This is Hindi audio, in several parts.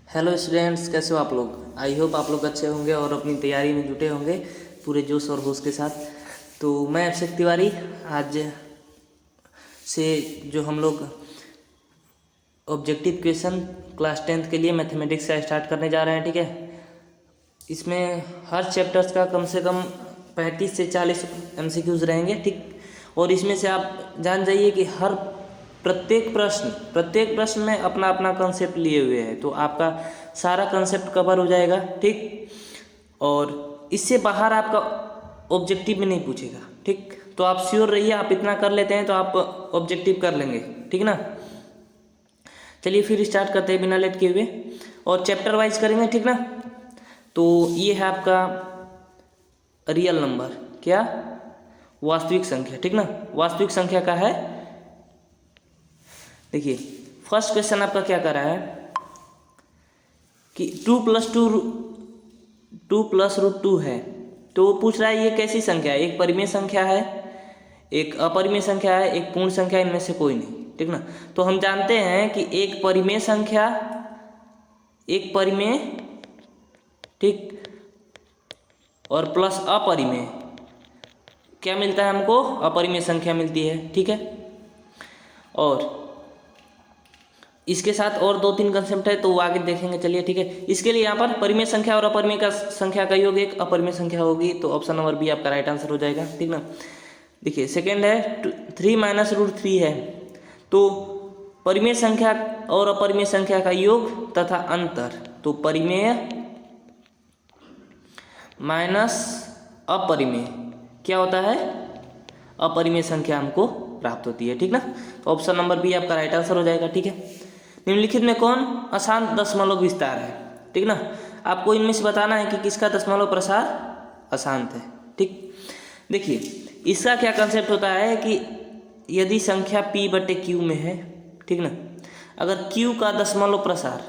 हेलो स्टूडेंट्स, कैसे हो आप लोग। आई होप आप लोग अच्छे होंगे और अपनी तैयारी में जुटे होंगे पूरे जोश और होश के साथ। तो मैं अभिषेक तिवारी आज से जो हम लोग ऑब्जेक्टिव क्वेश्चन क्लास 10th के लिए मैथमेटिक्स का स्टार्ट करने जा रहे हैं। ठीक है, इसमें हर चैप्टर्स का कम से कम 35 से 40 MCQs रहेंगे। ठीक, और इसमें से आप जान जाइए कि हर प्रत्येक प्रश्न में अपना अपना कंसेप्ट लिए हुए हैं, तो आपका सारा कंसेप्ट कवर हो जाएगा। ठीक, और इससे बाहर आपका ऑब्जेक्टिव में नहीं पूछेगा। ठीक, तो आप श्योर रहिए, आप इतना कर लेते हैं तो आप ऑब्जेक्टिव कर लेंगे। ठीक ना, चलिए फिर स्टार्ट करते हैं बिना लेट किए हुए, और चैप्टर वाइज करेंगे। ठीक ना, तो ये है आपका रियल नंबर, क्या वास्तविक संख्या। ठीक ना, वास्तविक संख्या का है। देखिए फर्स्ट क्वेश्चन आपका क्या कर रहा है कि 2 प्लस रूट 2 है, तो वो पूछ रहा है ये कैसी संख्या है। एक परिमेय संख्या है, एक अपरिमेय संख्या है, एक पूर्ण संख्या, इनमें से कोई नहीं। ठीक ना, तो हम जानते हैं कि एक परिमेय संख्या, एक परिमेय, ठीक, और प्लस अपरिमेय क्या मिलता है हमको, अपरिमेय संख्या मिलती है। ठीक है, और इसके साथ और 2-3 कंसेप्ट है तो वो आगे देखेंगे। चलिए ठीक है, इसके लिए यहाँ पर परिमेय संख्या और अपरिमेय का संख्या का योग एक अपरिमेय संख्या होगी, तो ऑप्शन नंबर बी आपका राइट आंसर हो जाएगा। ठीक ना, देखिए सेकेंड है 3 माइनस रूट 3 है, तो परिमेय संख्या और अपरिमेय संख्या का योग तथा अंतर, तो परिमेय माइनस अपरिमेय क्या होता है, अपरिमेय संख्या हमको प्राप्त होती है। ठीक ना, तो ऑप्शन नंबर बी आपका राइट आंसर हो जाएगा। ठीक है, निम्नलिखित में कौन अशांत दशमलव विस्तार है। ठीक ना, आपको इनमें से बताना है कि किसका दशमलव प्रसार अशांत है। ठीक, देखिए इसका क्या कंसेप्ट होता है कि यदि संख्या p/q में है, ठीक ना, अगर q का दशमलव प्रसार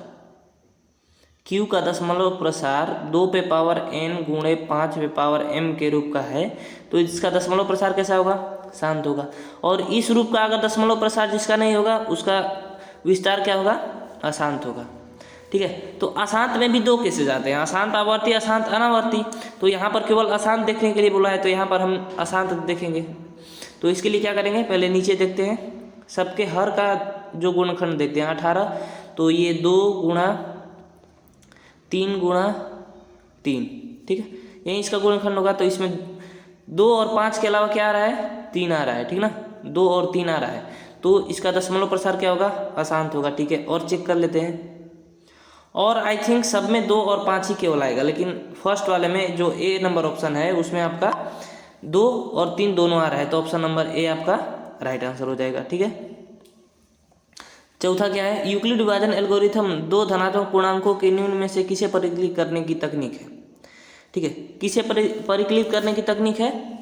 2n गुणे 5m के रूप का है, तो इसका दशमलव प्रसार कैसा होगा, शांत होगा। और इस रूप का अगर दशमलव प्रसार जिसका नहीं होगा उसका विस्तार क्या होगा, अशांत होगा। ठीक है, तो अशांत में भी 2 केसेस आते हैं, अशांत आवर्ती, अशांत अनावर्ती। तो यहाँ पर केवल अशांत देखने के लिए बोला है, तो यहाँ पर हम अशांत देखेंगे। तो इसके लिए क्या करेंगे, पहले नीचे देखते हैं, सबके हर का जो गुणनखंड देखते हैं 18, तो ये 2 गुणा 3 गुणा 3। ठीक है, यही इसका गुणनखंड होगा, तो इसमें 2 और 5 के अलावा क्या आ रहा है, 3 आ रहा है। ठीक ना, 2 और 3 आ रहा है, तो इसका दशमलव प्रसार क्या होगा, अशांत होगा। ठीक है, और चेक कर लेते हैं, और आई थिंक सब में 2 और 5 ही केवल आएगा, लेकिन फर्स्ट वाले में जो ए नंबर ऑप्शन है उसमें आपका 2 और 3 दोनों आ रहा है, तो ऑप्शन नंबर ए आपका राइट आंसर हो जाएगा। ठीक है, चौथा क्या है, यूक्लिड विभाजन एल्गोरिथम 2 धनात्मक पूर्णांकों के निम्न में से किसे परिकलित करने की तकनीक है। ठीक है, किसे परिकलित करने की तकनीक है,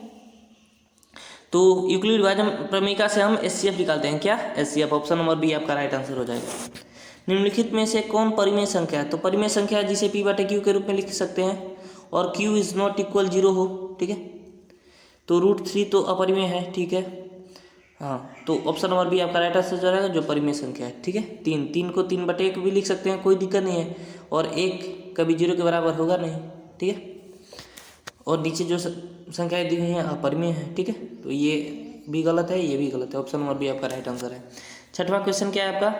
तो यूक्लिड विभाजन प्रमेयिका से हम HCF निकालते हैं। क्या, HCF, ऑप्शन नंबर बी आपका राइट आंसर हो जाएगा। निम्नलिखित में से कौन परिमेय संख्या है, तो परिमेय संख्या जिसे p/q के रूप में लिख सकते हैं और q इज नॉट इक्वल 0 हो। ठीक है, तो √3 तो अपरिमेय है। ठीक है, हाँ, तो ऑप्शन नंबर बी आपका राइट आंसर हो जाएगा, जो परिमेय संख्या है। ठीक है, 3 को 3/1 भी लिख सकते हैं, कोई दिक्कत नहीं है, और 1 कभी 0 के बराबर होगा नहीं। ठीक है, और नीचे जो संख्याएं दी हुई हैं अपरिमेय है। ठीक है, तो ये भी गलत है, ये भी गलत है, ऑप्शन नंबर बी आपका राइट आंसर है। छठवां क्वेश्चन क्या है आपका,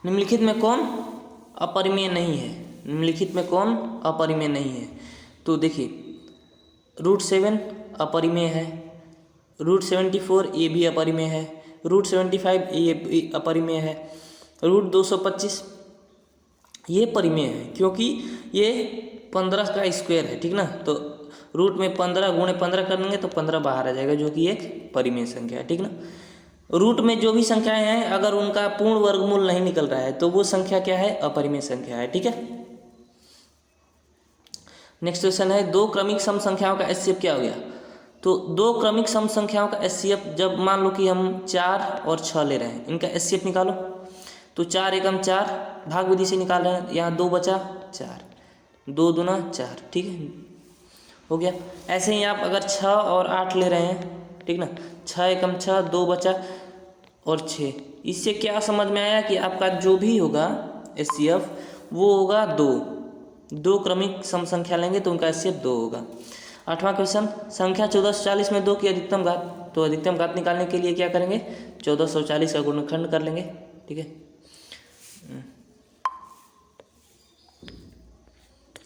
निम्नलिखित में कौन अपरिमेय नहीं है, निम्नलिखित में कौन अपरिमेय नहीं है, तो देखिए √7 अपरिमेय है, √74 ये भी अपरिमेय है, √75 ये भी अपरिमेय है, √225 ये परिमेय है, क्योंकि ये 15 का स्क्वायर है। ठीक ना, तो रूट में 15 गुणे 15 कर देंगे तो 15 बाहर आ जाएगा, जो कि एक परिमेय संख्या है। ठीक ना, रूट में जो भी संख्याएं हैं अगर उनका पूर्ण वर्गमूल नहीं निकल रहा है तो वो संख्या क्या है, अपरिमेय संख्या है। ठीक है, नेक्स्ट क्वेश्चन है, 2 क्रमिक सम संख्याओं का HCF क्या हो गया, तो 2 क्रमिक सम संख्याओं का HCF, जब मान लो कि हम 4 और 6 ले रहे हैं, इनका HCF निकालो, तो 4 एकम 4 भाग विधि से निकाल रहे हैं, यहाँ 2 बचा 4, 2 दूना 4। ठीक है, हो गया। ऐसे ही आप अगर 6 और 8 ले रहे हैं, ठीक ना, 6 एकम 6, 2 बचा और 6, इससे क्या समझ में आया कि आपका जो भी होगा HCF वो होगा 2। 2 क्रमिक सम संख्या लेंगे तो उनका HCF 2 होगा। 8वां क्वेश्चन, संख्या 1440 में 2 की अधिकतम घात। तो अधिकतम घात निकालने के लिए क्या करेंगे, 1440 का गुणनखंड कर लेंगे। ठीक है,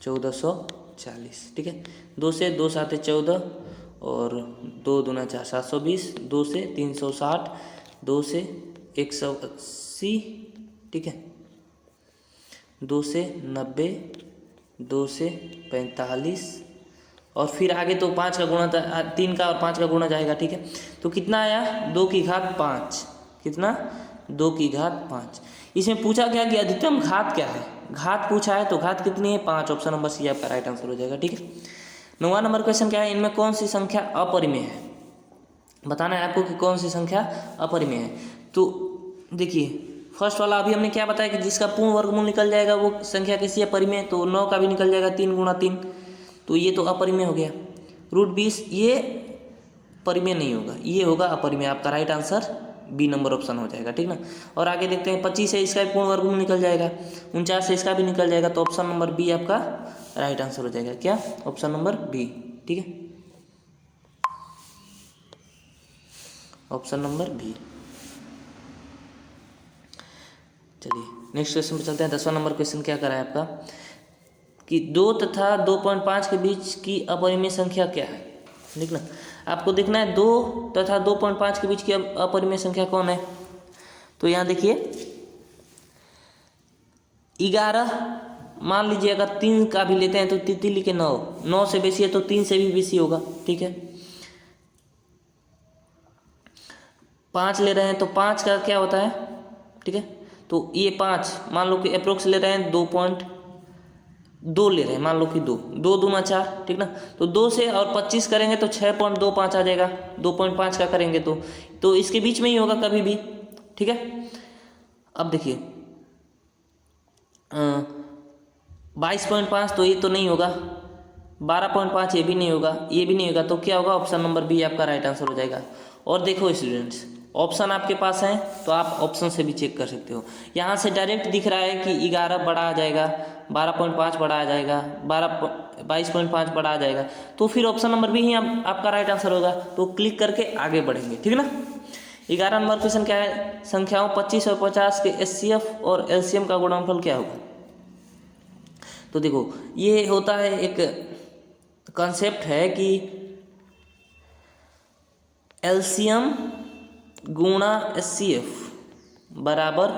1440। ठीक है, 2 से 2 7 14 और 2 दूना 4 720, 2 से 360, 2 से 180। ठीक है, 2 से 90, 2 से 45 और फिर आगे तो 5 का गुणा 3 का और 5 का गुणा जाएगा। ठीक है, तो कितना आया, 2 की घात 5। कितना, 2 की घात 5। इसमें पूछा गया कि अधिकतम घात क्या है, घात पूछा है तो घात कितनी है, 5। ऑप्शन नंबर सी आपका राइट आंसर हो जाएगा। ठीक है, 9वां नंबर क्वेश्चन क्या है, इनमें कौन सी संख्या अपरिमेय है। बताना है आपको कि कौन सी संख्या अपरिमेय है। तो देखिए फर्स्ट वाला अभी हमने क्या बताया कि जिसका पूर्ण वर्गमूल निकल जाएगा वो संख्या कैसी है, परिमेय। तो 9 का भी निकल जाएगा 3 गुणा 3, तो ये तो अपरिमेय हो गया। √20 ये परिमेय नहीं होगा, ये होगा अपरिमेय। आपका right answer B number option हो जाएगा। ठीक ना, और आगे देखते हैं 25 है, इसका भी पूर्ण वर्गमूल निकल जाएगा। 49 से इसका भी निकल जाएगा, तो ऑप्शन नंबर बी आपका राइट आंसर हो जाएगा। क्या, ऑप्शन नंबर बी। ठीक है, ऑप्शन नंबर बी। चलिए नेक्स्ट क्वेश्चन पे चलते हैं। 10वां नंबर क्वेश्चन क्या करा है आपका कि 2 तथा 2.5 के बीच की अपरिमेय संख्या क्या है। देखना, आपको देखना है 2 तथा 2.5 के बीच की अपरिमेय संख्या कौन है। तो यहाँ देखिए 11, मान लीजिए अगर 3 का भी लेते हैं तो तितली के 9, 9 से बेसी है तो 3 से भी बेसी होगा। ठीक है, 5 ले रहे हैं तो 5 का क्या होता है। ठीक है, तो ये 5 मान लो कि अप्रोक्स ले रहे हैं, 2.2 ले रहे हैं, मान लो कि 2 दूना 4। ठीक ना, तो 2 से और 25 करेंगे तो 6.25 आ जाएगा। 2.5 का करेंगे तो इसके बीच में ही होगा कभी भी। ठीक है, अब देखिए 22.5 तो ये तो नहीं होगा, 12.5 ये भी नहीं होगा, ये भी नहीं होगा, तो क्या होगा, ऑप्शन नंबर बी आपका राइट आंसर हो जाएगा। और देखो स्टूडेंट्स, ऑप्शन आपके पास हैं तो आप ऑप्शन से भी चेक कर सकते हो। यहाँ से डायरेक्ट दिख रहा है कि 11 बड़ा आ जाएगा, 12.5 बड़ा आ जाएगा, 22.5 बड़ा आ जाएगा, तो फिर ऑप्शन नंबर बी ही आपका राइट आंसर होगा। तो क्लिक करके आगे बढ़ेंगे। ठीक ना, 11 नंबर क्वेश्चन क्या है, संख्याओं 25 और 50 के HCF और LCM का गुणनफल क्या होगा। तो देखो ये होता है, एक कॉन्सेप्ट है कि LCM गुणा HCF बराबर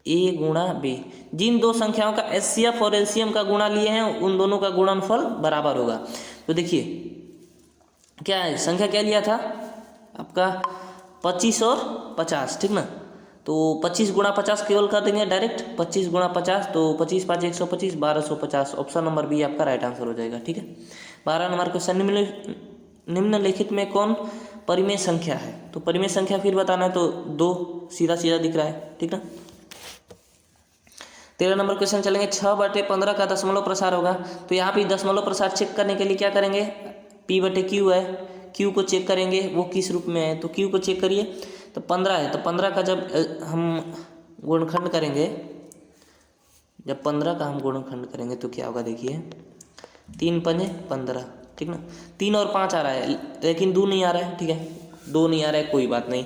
A गुणा B। जिन दो संख्याओं का HCF और LCM का गुणा लिए हैं उन दोनों का गुणनफल बराबर होगा। तो देखिए क्या है, संख्या क्या लिया था आपका 25 और 50। ठीक ना, तो 25 गुणा 50 केवल कर देंगे डायरेक्ट, 25 गुणा 50 तो 25 5 125, 1250। ऑप्शन नंबर बी आपका राइट आंसर हो जाएगा। ठीक है, 12 नंबर क्वेश्चन, निम्नलिखित में कौन परिमेय संख्या है। तो परिमेय संख्या फिर बताना है तो 2 सीधा सीधा दिख रहा है। ठीक ना, 13 नंबर क्वेश्चन चलेंगे, 6/15 का दशमलव प्रसार होगा। तो यहाँ पे दशमलव प्रसार चेक करने के लिए क्या करेंगे, P/Q है, Q को चेक करेंगे वो किस रूप में है। तो Q को चेक करिए, तो 15 है, तो 15 का जब हम गुणनखंड करेंगे, जब 15 का हम गुणनखंड करेंगे तो क्या होगा, देखिए 3 पंजे 15। ठीक ना, 3 और 5 आ रहा है लेकिन 2 नहीं आ रहा है। ठीक है, 2 नहीं आ रहा है, कोई बात नहीं,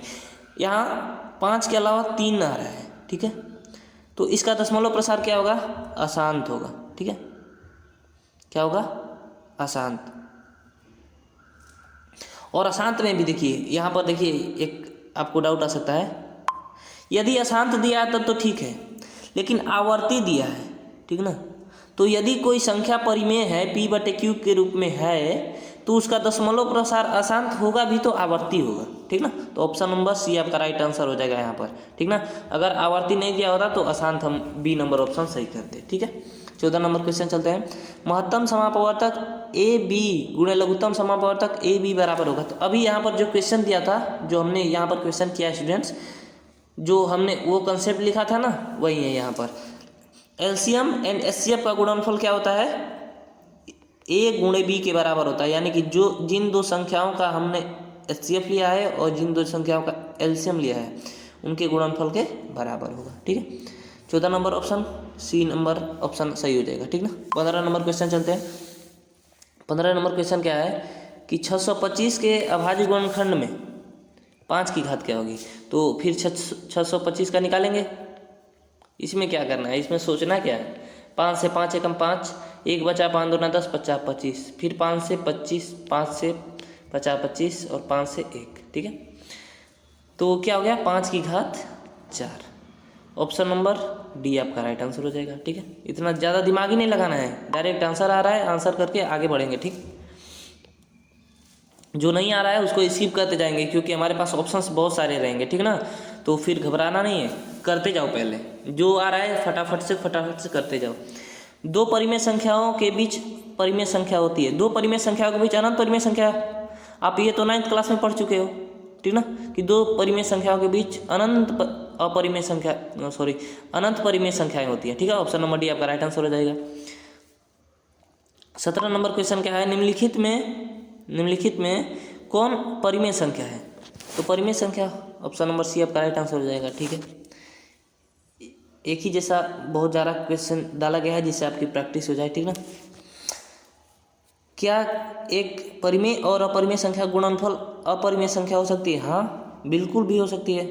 यहाँ 5 के अलावा 3 आ रहा है। ठीक है, तो इसका दशमलव प्रसार क्या होगा, अशांत होगा। ठीक है, क्या होगा, अशांत। और अशांत में भी देखिए, यहाँ पर देखिए एक आपको डाउट आ सकता है, यदि अशांत दिया है तब तो ठीक है, लेकिन आवर्ती दिया है। ठीक ना, तो यदि कोई संख्या परिमेय है P/Q के रूप में है तो उसका दशमलव प्रसार अशांत होगा भी तो आवर्ती होगा। ठीक ना, तो ऑप्शन नंबर सी आपका राइट आंसर हो जाएगा यहाँ पर। ठीक ना, अगर आवर्ती नहीं दिया होता तो अशांत हम बी नंबर ऑप्शन सही करते। ठीक है, 14 नंबर क्वेश्चन चलते हैं, महत्तम समापवर्तक AB गुणे लघुत्तम समापवर्तक AB बराबर होगा। तो अभी यहाँ पर जो क्वेश्चन दिया था, जो हमने यहाँ पर क्वेश्चन किया स्टूडेंट्स, जो हमने वो कंसेप्ट लिखा था ना, वही है यहाँ पर। LCM एंड HCF का गुणनफल क्या होता है, A गुणे B के बराबर होता है। यानी कि जो जिन दो संख्याओं का हमने HCF लिया है और जिन दो संख्याओं का LCM लिया है उनके गुणनफल के बराबर होगा। ठीक है, 14 number option C number option सही हो जाएगा, ठीक ना। 15 नंबर क्वेश्चन चलते हैं। 15 नंबर क्वेश्चन क्या है कि 625 के अभाज्य गुणनखंड में 5 की घात क्या होगी। तो फिर 625 का निकालेंगे। इसमें क्या करना है, इसमें सोचना क्या है, 5 से 5 एकम 5, 1 बचा 5 दूना 10, 50 25, फिर 5 से 25, 5 से 50 25 और 5 से 1, ठीक है। तो क्या हो गया 5 की घात 4। ऑप्शन नंबर डी आपका राइट आंसर हो जाएगा, ठीक है। इतना ज़्यादा दिमाग ही नहीं लगाना है, डायरेक्ट आंसर आ रहा है आंसर करके आगे बढ़ेंगे, ठीक। जो नहीं आ रहा है उसको स्किप करते जाएंगे, क्योंकि हमारे पास ऑप्शंस बहुत सारे रहेंगे, ठीक ना। तो फिर घबराना नहीं है, करते जाओ, पहले जो आ रहा है फटाफट से करते जाओ। दो परिमेय संख्याओं के बीच परिमेय संख्या होती है, दो परिमेय संख्याओं के बीच अनंत परिमेय संख्या। आप ये तो 9th क्लास में पढ़ चुके हो, ठीक ना, कि दो परिमेय संख्याओं के बीच अनंत परिमेय संख्याएं होती है, ठीक है। ऑप्शन नंबर डी आपका राइट आंसर हो जाएगा। 17 नंबर क्वेश्चन क्या है, निम्नलिखित में कौन परिमेय संख्या है। तो परिमेय संख्या ऑप्शन नंबर सी आपका राइट आंसर हो जाएगा, ठीक है। एक ही जैसा बहुत ज़्यादा क्वेश्चन डाला गया है जिससे आपकी प्रैक्टिस हो जाए, ठीक ना। क्या एक परिमेय और अपरिमेय संख्या गुणनफल अपरिमेय संख्या हो सकती है। हाँ बिल्कुल भी हो सकती है।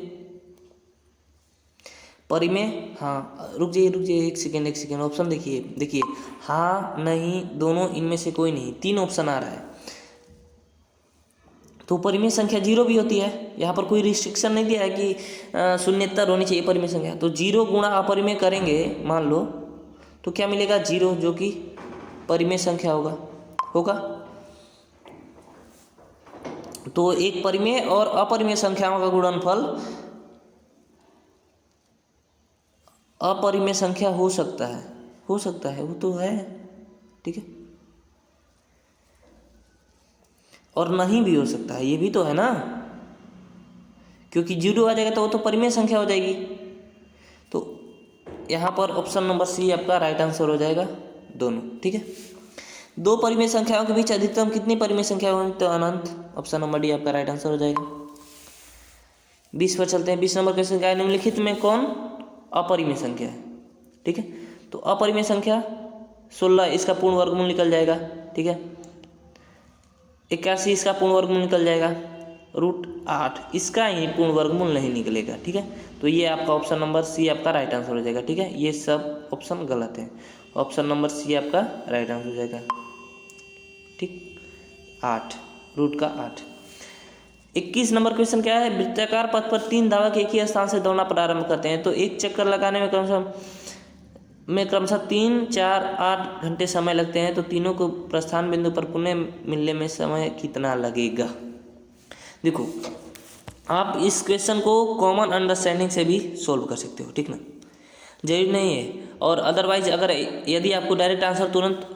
परिमेय, हाँ रुक जाइए एक सेकेंड ऑप्शन देखिए हाँ नहीं दोनों, इनमें से कोई नहीं, 3 ऑप्शन आ रहा है। तो परिमेय संख्या 0 भी होती है, यहाँ पर कोई रिस्ट्रिक्शन नहीं दिया है कि शून्यतर होनी चाहिए परिमेय संख्या। तो 0 गुणा अपरिमेय करेंगे मान लो, तो क्या मिलेगा 0, जो कि परिमेय संख्या होगा। तो एक परिमेय और अपरिमेय संख्याओं का गुणनफल अपरिमेय संख्या हो सकता है, वो तो है, ठीक है। और नहीं भी हो सकता है, ये भी तो है ना, क्योंकि 0 आ जाएगा तो वो तो परिमेय संख्या हो जाएगी। तो यहाँ पर ऑप्शन नंबर सी आपका राइट आंसर हो जाएगा, दोनों, ठीक है। दो परिमेय संख्याओं के बीच अधिकतम कितनी परिमेय संख्या होगी, तो अनंत। ऑप्शन नंबर डी आपका राइट आंसर हो जाएगा। 20 पर चलते हैं। 20 नंबर क्वेश्चन क्या है, निम्नलिखित में कौन अपरिमेय संख्या है, ठीक है। तो अपरिमेय संख्या 16, इसका पूर्ण वर्गमूल निकल जाएगा, ठीक है। 81 इसका पूर्ण वर्गमूल निकल जाएगा, √8 इसका ही पूर्ण वर्गमूल नहीं निकलेगा, ठीक है। तो ये आपका ऑप्शन नंबर सी आपका राइट आंसर हो जाएगा, ठीक है। ये सब ऑप्शन गलत है, ऑप्शन नंबर सी आपका राइट आंसर हो जाएगा, ठीक। 8 √8। 21 नंबर क्वेश्चन क्या है, वृत्ताकार पथ पर 3 धावक एक ही स्थान से दौड़ना प्रारंभ करते हैं। तो एक चक्कर लगाने में क्रमशः 3, 4, 8 घंटे समय लगते हैं। तो तीनों को प्रस्थान बिंदु पर पुनः मिलने में समय कितना लगेगा। देखो आप इस क्वेश्चन को कॉमन अंडरस्टैंडिंग से भी सोल्व कर सकते हो, ठीक ना, जरूरी नहीं है। और अदरवाइज अगर यदि आपको डायरेक्ट आंसर तुरंत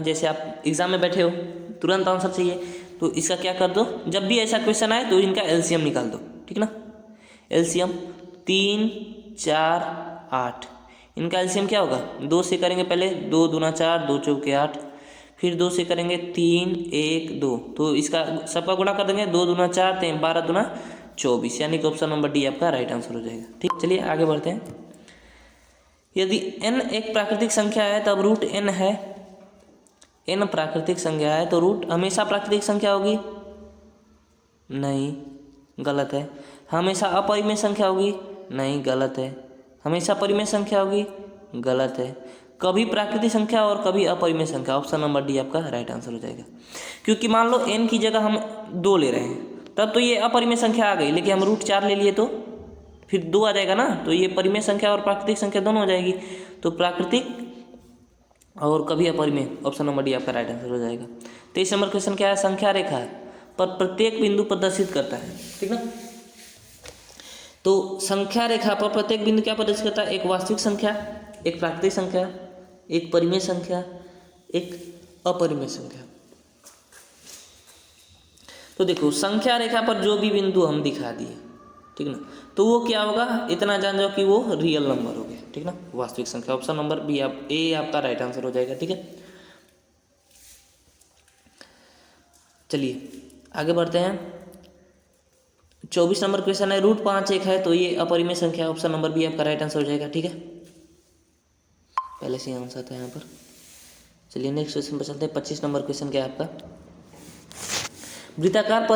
जैसे आप एग्जाम में बैठे हो तुरंत आंसर चाहिए, तो इसका क्या कर दो, जब भी ऐसा क्वेश्चन आए तो इनका एलसीएम निकाल दो, ठीक ना। एलसीएम 3, 4, 8, इनका एलसीएम क्या होगा, 2 से करेंगे पहले, 2 दूना 4, 2 चौके 8, फिर 2 से करेंगे 3, 1, 2, तो इसका सबका गुणा कर देंगे, 2 दूना 4, 12 दूना 24, यानी कि ऑप्शन नंबर डी आपका राइट आंसर हो जाएगा, ठीक। चलिए आगे बढ़ते हैं। यदि n एक प्राकृतिक संख्या है तब √n है, n प्राकृतिक संख्या है तो रूट हमेशा प्राकृतिक संख्या होगी, नहीं, गलत है। हमेशा अपरिमेय संख्या होगी, नहीं, गलत है। हमेशा परिमेय संख्या होगी, गलत है। कभी प्राकृतिक संख्या और कभी अपरिमेय संख्या, ऑप्शन नंबर डी आपका राइट आंसर हो जाएगा। क्योंकि मान लो n की जगह हम 2 ले रहे हैं, तब तो ये अपरिमेय संख्या आ गई, लेकिन हम √4 ले लिए तो फिर 2 आ जाएगा ना, तो ये परिमेय संख्या और प्राकृतिक संख्या दोनों हो जाएगी। तो प्राकृतिक और कभी अपरिमेय, ऑप्शन नंबर डी आपका राइट आंसर हो जाएगा। 23 नंबर क्वेश्चन क्या है, संख्या रेखा पर प्रत्येक बिंदु प्रदर्शित करता है, ठीक ना। तो संख्या रेखा पर प्रत्येक बिंदु क्या प्रदर्शित करता है, एक वास्तविक संख्या, एक प्राकृतिक संख्या, एक परिमेय संख्या, एक अपरिमेय संख्या। तो देखो संख्या रेखा पर जो भी बिंदु हम दिखा दिए, ठीक ना, तो वो क्या होगा, इतना जान जाओ कि वो रियल नंबर हो गया, ठीक ना, वास्तविक संख्या। ऑप्शन नंबर बी ए आपका राइट आंसर हो जाएगा, ठीक है। चलिए आगे बढ़ते हैं। 24 नंबर क्वेश्चन है, √5 1 है तो ये अपरिमेय संख्या, ऑप्शन नंबर बी आपका राइट आंसर हो जाएगा, ठीक है। पहले से आंसर था यहाँ पर। चलिए नेक्स्ट क्वेश्चन पर चलते हैं। 25 नंबर क्वेश्चन क्या है आपका। वृत्ताकार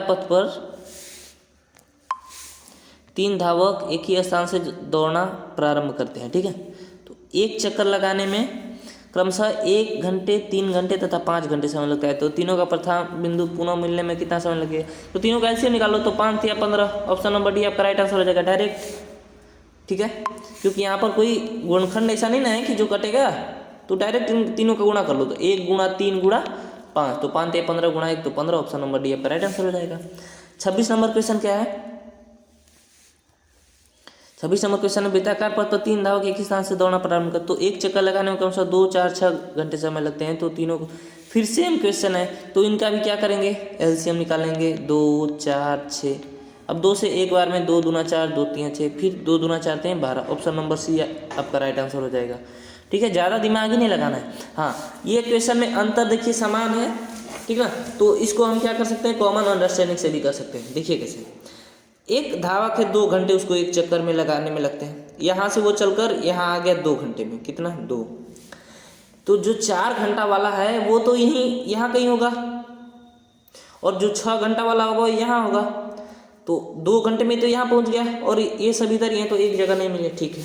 पथ पर तीन धावक एक ही स्थान से दौड़ना प्रारंभ करते हैं, ठीक है। तो एक चक्कर लगाने में क्रमशः 1 घंटे, 3 घंटे तथा 5 घंटे समय लगता है। तो तीनों का प्रथम बिंदु पुनः मिलने में कितना समय लगेगा। तो तीनों का एलसीएम निकालो तो 5 या 15। ऑप्शन नंबर डी आपका राइट आंसर हो जाएगा डायरेक्ट, ठीक है। क्योंकि यहाँ पर कोई गुणनखंड ऐसा नहीं ना है कि जो कटेगा, तो डायरेक्ट इन तीनों का गुणा कर लो। तो 1 गुणा 3 गुणा 5, तो 5 या 15 गुणा 1 तो 15। ऑप्शन नंबर डी आपका राइट आंसर हो जाएगा। 26 नंबर क्वेश्चन क्या है। 26 नंबर क्वेश्चन में वृत्ताकार पथ पर तीन धावक एक ही स्थान से दौड़ना प्रारंभ कर, तो एक चक्कर लगाने में कम से कम 2, 4, 6 घंटे समय लगते हैं। तो तीनों को फिर सेम क्वेश्चन है, तो इनका भी क्या करेंगे, एलसीएम निकालेंगे। 2, 4, 6। अब 2 से एक बार में 2 दूना 4, 2 3 6, फिर 2 दूना 4 3 12। ऑप्शन नंबर सी आपका राइट आंसर हो जाएगा, ठीक है। ज़्यादा दिमाग ही नहीं लगाना है। हाँ, ये क्वेश्चन में अंतर देखिए समान है, ठीक ना। तो इसको हम क्या कर सकते हैं, कॉमन अंडरस्टैंडिंग से भी कर सकते हैं। देखिए कैसे, एक धावक है 2 घंटे उसको एक चक्कर में लगाने में लगते हैं। यहाँ से वो चलकर यहाँ आ गया 2 घंटे में, कितना 2। तो जो 4 घंटा वाला है वो तो यहीं यहाँ कहीं होगा, और जो 6 घंटा वाला होगा यहाँ होगा। तो 2 घंटे में तो यहाँ पहुँच गया, और ये सभी इधर हैं, तो एक जगह नहीं मिले, ठीक है।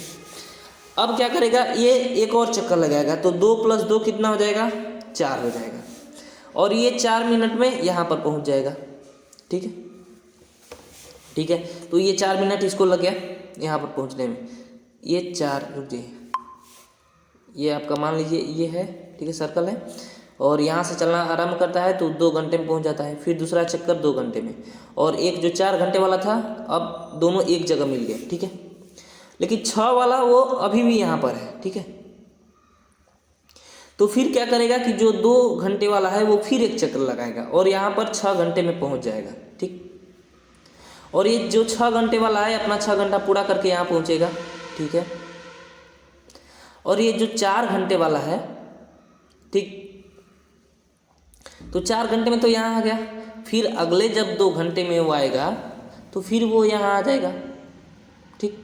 अब क्या करेगा, ये एक और चक्कर लगाएगा, तो 2 + 2 कितना हो जाएगा, 4 हो जाएगा। और ये 4 मिनट में यहाँ पर पहुँच जाएगा, ठीक है, ठीक है। तो ये 4 मिनट इसको लग गया यहाँ पर पहुँचने में। ये 4, रुक जाइए, ये आपका मान लीजिए ये है, ठीक है, सर्कल है, और यहाँ से चलना आरंभ करता है तो 2 घंटे में पहुँच जाता है। फिर दूसरा चक्कर 2 घंटे में, और एक जो 4 घंटे वाला था, अब दोनों एक जगह मिल गए, ठीक है। लेकिन 6 वाला वो अभी भी यहाँ पर है, ठीक है। तो फिर क्या करेगा कि जो 2 घंटे वाला है वो फिर एक चक्कर लगाएगा, और यहाँ पर 6 घंटे में पहुँच जाएगा, ठीक। और ये जो 6 घंटे वाला है अपना 6 घंटा पूरा करके यहाँ पहुँचेगा, ठीक है। और ये जो 4 घंटे वाला है, ठीक, तो 4 घंटे में तो यहाँ आ गया। फिर अगले जब 2 घंटे में वो आएगा तो फिर वो यहाँ आ जाएगा, ठीक,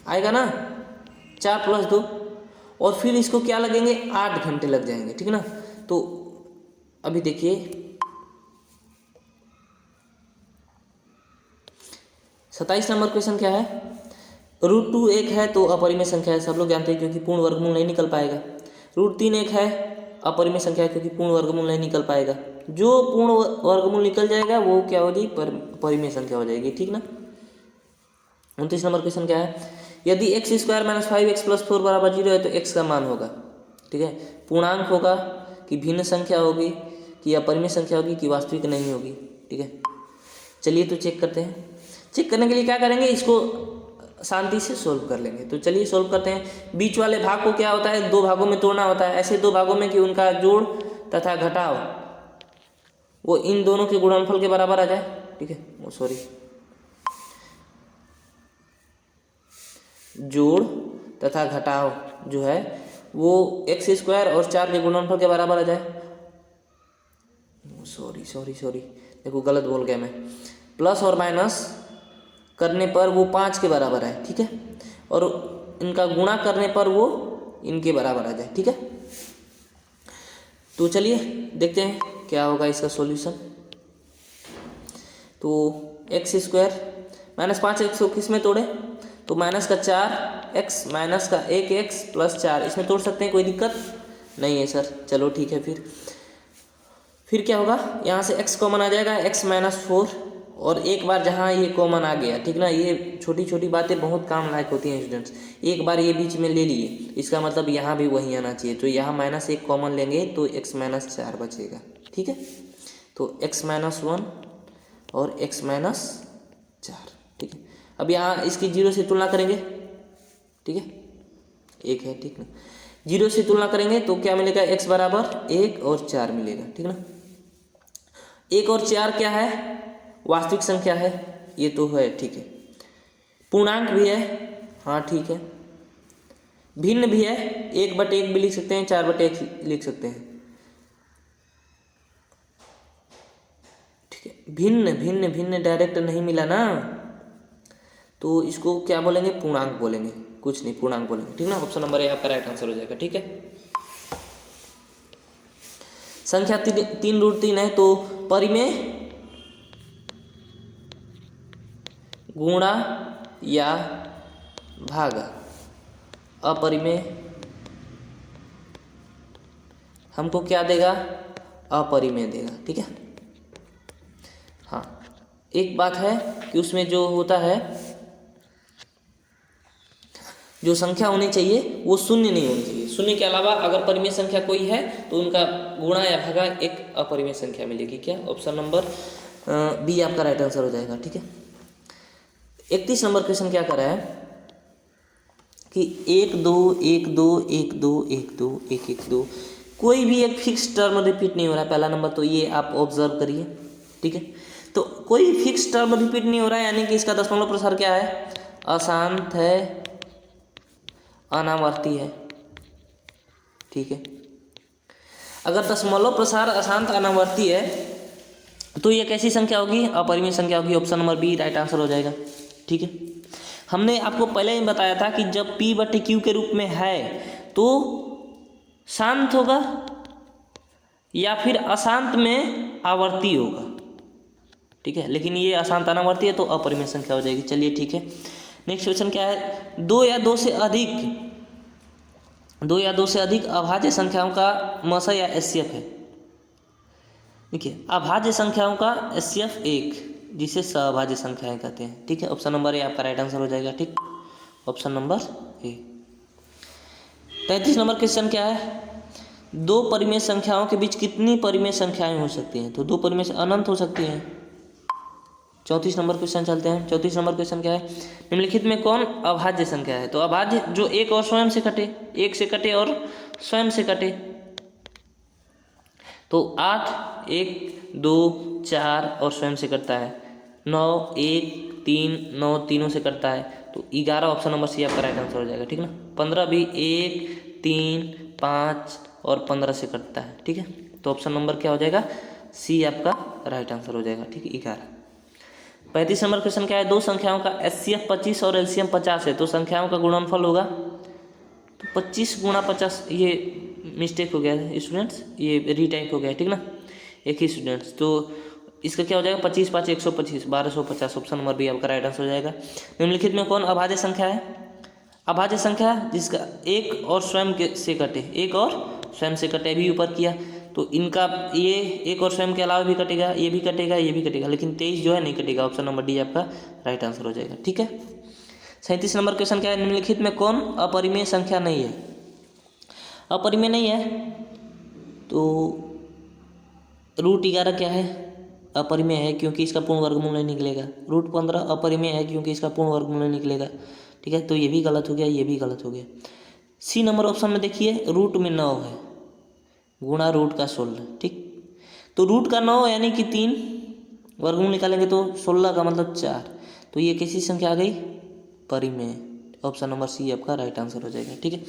आएगा ना, 4 + 2। और फिर इसको क्या लगेंगे, 8 घंटे लग जाएंगे, ठीक ना। तो अभी देखिए 27 नंबर क्वेश्चन क्या है। √2 1 है तो अपरिमेय संख्या है, सब लोग जानते हैं, क्योंकि पूर्ण वर्गमूल नहीं निकल पाएगा। √3 1 है, अपरिमेय संख्या है, क्योंकि पूर्ण वर्गमूल नहीं निकल पाएगा। जो पूर्ण वर्गमूल निकल जाएगा वो क्या हो जाएगी, परिमेय संख्या हो जाएगी, ठीक ना। 29 नंबर क्वेश्चन क्या है। यदि x² - 5x + 4 = 0 है तो x का मान होगा, ठीक है। पूर्णांक होगा कि भिन्न संख्या होगी, कि अपरिमेय संख्या होगी, कि वास्तविक नहीं होगी, ठीक है। चलिए तो चेक करते हैं। चेक करने के लिए क्या करेंगे, इसको शांति से सोल्व कर लेंगे। तो चलिए सोल्व करते हैं। बीच वाले भाग को क्या होता है, 2 भागों में तोड़ना होता है। ऐसे 2 भागों में कि उनका जोड़ तथा घटाव वो इन दोनों के गुणनफल के बराबर आ जाए, ठीक है। वो सॉरी, जोड़ तथा घटाव जो है वो x² और 4 के गुणनफल के बराबर आ जाए। सॉरी, देखो गलत बोल गया मैं। प्लस और माइनस करने पर वो 5 के बराबर है, ठीक है। और इनका गुणा करने पर वो इनके बराबर आ जाए, ठीक है। तो चलिए देखते हैं क्या होगा इसका सॉल्यूशन। तो x² -5x को किस में तोड़े, तो माइनस का 4x माइनस का 1x + 4 इसमें तोड़ सकते हैं, कोई दिक्कत नहीं है सर। चलो ठीक है, फिर क्या होगा, यहाँ से x कॉमन आ जाएगा, x - 4, और एक बार जहाँ ये कॉमन आ गया, ठीक ना। ये छोटी छोटी बातें बहुत काम लायक होती हैं स्टूडेंट्स। एक बार ये बीच में ले लिए, इसका मतलब यहाँ भी वही आना चाहिए। तो यहाँ -1 कॉमन लेंगे तो x - 4 बचेगा, ठीक है। तो x - 1 और x - 4, ठीक है। अब यहाँ इसकी 0 से तुलना करेंगे, ठीक है, 1 है, ठीक ना। 0 से तुलना करेंगे तो क्या मिलेगा, x = 1 और 4 मिलेगा, ठीक ना। 1 और 4 क्या है, वास्तविक संख्या है, ये तो है, ठीक है। पूर्णांक भी है, हाँ ठीक है। भिन्न भी है, 1/1 भी लिख सकते हैं, 4/1 लिख सकते हैं, ठीक है। भिन्न डायरेक्ट नहीं मिला ना, तो इसको क्या बोलेंगे, पूर्णांक बोलेंगे, कुछ नहीं पूर्णांक बोलेंगे, ठीक ना। ऑप्शन नंबर ए आपका राइट आंसर हो जाएगा, ठीक है। संख्या 3√3 है तो परिमेय गुणा या भागा अपरिमेय हमको क्या देगा, अपरिमेय देगा, ठीक है। हाँ, एक बात है कि उसमें जो होता है, जो संख्या होनी चाहिए वो शून्य नहीं होनी चाहिए। शून्य के अलावा अगर परिमेय संख्या कोई है तो उनका गुणा या भागा एक अपरिमेय संख्या मिलेगी। क्या, ऑप्शन नंबर बी आपका राइट आंसर हो जाएगा, ठीक है। 31 नंबर क्वेश्चन क्या कर रहा है कि 1 2 1 2 1 2 1 2 1 1 2 कोई भी एक फिक्स टर्म रिपीट नहीं हो रहा है। पहला नंबर तो ये आप ऑब्जर्व करिए, ठीक है। तो कोई फिक्स टर्म रिपीट नहीं हो रहा है, यानी कि इसका दशमलव प्रसार क्या है, अशांत है, अनावर्ती है, ठीक है। अगर दशमलव प्रसार अशांत अनावर्ती है तो ये कैसी संख्या होगी, अपरिमेय संख्या होगी। Option number B right answer हो जाएगा, ठीक है। हमने आपको पहले ही बताया था कि जब P/Q के रूप में है तो शांत होगा या फिर अशांत में आवर्ती होगा, ठीक है। लेकिन ये अशांत अनावर्ती है तो अपरिमेय संख्या हो जाएगी। चलिए ठीक है, नेक्स्ट क्वेश्चन क्या है, 2 या 2 से अधिक अभाज्य संख्याओं का मसा या एचसीएफ है। देखिए, अभाज्य संख्याओं का एचसीएफ 1, जिसे सहभाज्य संख्याएं कहते हैं, ठीक है। ऑप्शन नंबर ए आपका राइट आंसर हो जाएगा, ठीक, option number A. 33 number question क्या है, 2 परिमेय संख्याओं के बीच कितनी परिमेय संख्याएं हो सकती हैं, तो 2 परिमेय से अनंत हो सकती हैं। 34 नंबर क्वेश्चन चलते हैं। 34 नंबर क्वेश्चन क्या है, निम्नलिखित में कौन अभाज्य संख्या है, तो अभाज्य जो एक और स्वयं से कटे, एक से कटे और स्वयं से कटे, तो 8 1 2 4 और स्वयं से कटता है, 9 1 3 9 तीनों से कटता है, तो 11 ऑप्शन नंबर सी आपका राइट आंसर हो जाएगा, ठीक ना। 15 भी 1 3 5 और 15 से कटता है, ठीक है। तो ऑप्शन नंबर क्या हो जाएगा, सी आपका राइट आंसर हो जाएगा, ठीक है, 11। 35 नंबर क्वेश्चन क्या है, 2 संख्याओं का एचसीएफ 25 और एलसीएम 50 है, तो संख्याओं का गुणनफल होगा, तो 25 गुणा 50, ये मिस्टेक हो गया है स्टूडेंट्स, ये रीटाइप हो गया है, ठीक ना, एक ही स्टूडेंट्स। तो इसका क्या हो जाएगा, 25 5 125 1250, ऑप्शन नंबर बी आपका राइट आंसर हो जाएगा। निम्नलिखित में कौन अभाज्य संख्या है, अभाज्य संख्या जिसका एक और स्वयं के से कटे, एक और स्वयं से कटे, भी ऊपर किया, तो इनका ये एक और स्वयं के अलावा भी कटेगा, ये भी कटेगा, ये भी कटेगा, लेकिन 23 जो है नहीं कटेगा। ऑप्शन नंबर डी आपका राइट आंसर हो जाएगा, ठीक है। 37 नंबर क्वेश्चन क्या है, निम्नलिखित में कौन अपरिमेय संख्या नहीं है, अपरिमेय नहीं है, तो √11 क्या है, अपरिमेय है क्योंकि इसका पूर्ण वर्गमूल नहीं निकलेगा। √15 अपरिमेय है क्योंकि इसका पूर्ण वर्गमूल नहीं निकलेगा, ठीक है। तो ये भी गलत हो गया, ये भी गलत हो गया। सी नंबर ऑप्शन में देखिए, रूट में 9 है गुणा रूट का 16, ठीक, तो रूट का 9 यानी कि 3 वर्गमूल निकालेंगे तो 16 का मतलब 4, तो ये कैसी संख्या आ गई, परिमेय। ऑप्शन नंबर सी आपका राइट आंसर हो जाएगा, ठीक है।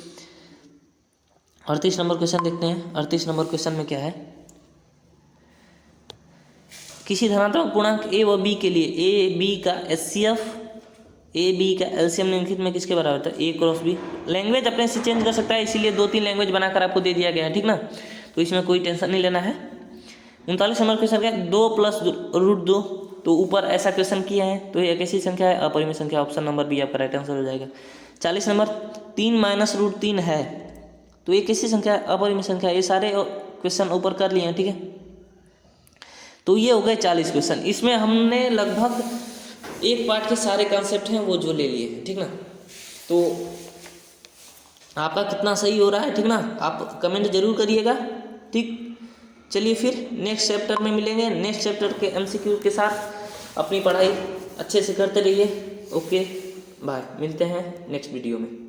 38 नंबर क्वेश्चन देखते हैं। 38 नंबर क्वेश्चन में क्या है, किसी धनात्मक पूर्णांक ए व बी के लिए ए बी का एचसीएफ ए बी का एलसीएम निम्नलिखित में किसके बराबर था, ए क्रॉस बी। लैंग्वेज अपने से चेंज कर सकता है, इसीलिए 2-3 लैंग्वेज बनाकर आपको दे दिया गया है, ठीक ना, तो इसमें कोई टेंशन नहीं लेना है। 39 नंबर क्वेश्चन क्या है, 2 + √2, तो ऊपर ऐसा क्वेश्चन किया है, तो ये कैसी संख्या है, अपरिमेय संख्या। ऑप्शन नंबर बी आपका राइट आंसर हो जाएगा। 40 नंबर 3 - √3 है, तो ये कैसी संख्या है, अपरिमेय संख्या। ये सारे क्वेश्चन ऊपर कर लिए हैं, ठीक है। तो ये हो गए 40 क्वेश्चन। इसमें हमने लगभग एक पार्ट के सारे कॉन्सेप्ट हैं वो जो ले लिए हैं, ठीक ना। तो आपका कितना सही हो रहा है, ठीक ना, आप कमेंट जरूर करिएगा, ठीक। चलिए फिर नेक्स्ट चैप्टर में मिलेंगे, नेक्स्ट चैप्टर के एमसीक्यू के साथ। अपनी पढ़ाई अच्छे से करते रहिए। ओके बाय, मिलते हैं नेक्स्ट वीडियो में।